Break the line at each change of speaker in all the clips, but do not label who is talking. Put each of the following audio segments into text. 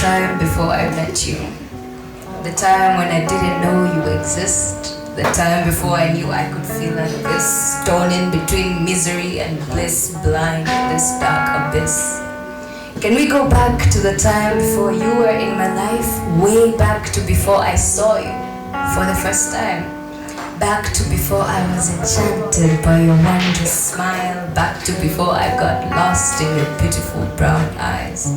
time before I met you. The time when I didn't know you exist. The time before I knew I could feel like this, torn in between misery and bliss, blind in this dark abyss. Can we go back to the time before you were in my life? Way back to before I saw you for the first time. Back to before I was enchanted by your wondrous smile. Back to before I got lost in your beautiful brown eyes.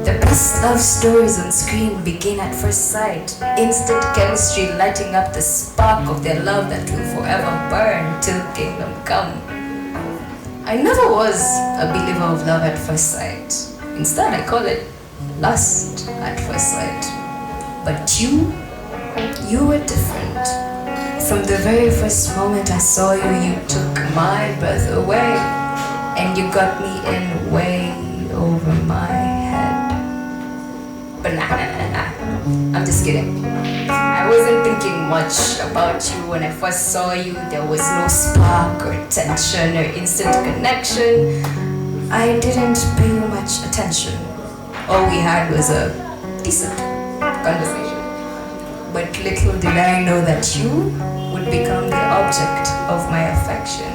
The best love stories on screen begin at first sight. Instant chemistry lighting up the spark of their love that will forever burn till kingdom come. I never was a believer of love at first sight. Instead, I call it lust at first sight. But you were different. From the very first moment I saw you, you took my breath away. And you got me in way over my head. But nah. I'm just kidding. I wasn't thinking much about you when I first saw you. There was no spark or tension or instant connection. I didn't pay you much attention. All we had was a decent conversation. But little did I know that you would become the object of my affection.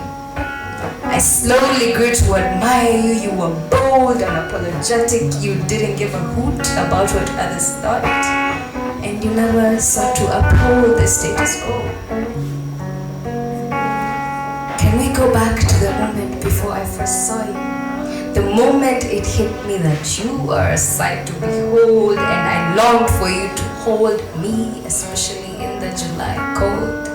I slowly grew to admire you. You were bold and apologetic. You didn't give a hoot about what others thought. And you never sought to uphold the status quo. Can we go back to the moment before I first saw you? The moment it hit me that you are a sight to behold, and I longed for you to hold me, especially in the July cold.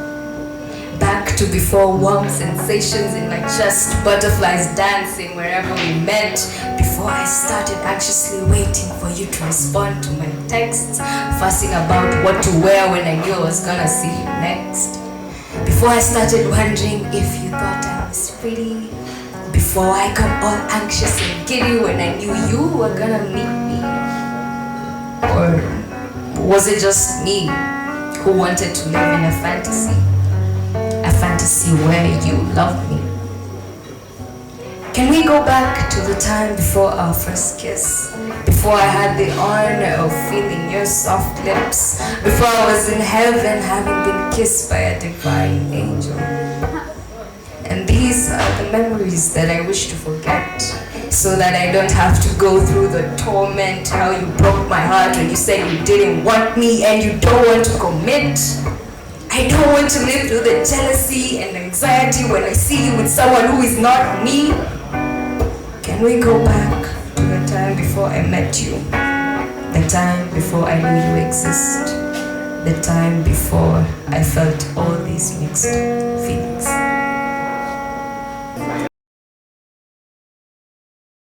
Back to before warm sensations in my chest, butterflies dancing wherever we met. Before I started anxiously waiting for you to respond to my texts, fussing about what to wear when I knew I was gonna see you next. Before I started wondering if you thought I was pretty. Before I got all anxious and giddy when I knew you were gonna meet me. Or was it just me who wanted to live in a fantasy? A fantasy where you loved me. Can we go back to the time before our first kiss? Before I had the honor of feeling your soft lips. Before I was in heaven having been kissed by a divine angel. And these are the memories that I wish to forget, so that I don't have to go through the torment. How you broke my heart when you said you didn't want me and you don't want to commit. I don't want to live through the jealousy and anxiety when I see you with someone who is not me. Can we go back to the time before I met you? The time before I knew you exist. The time before I felt all these mixed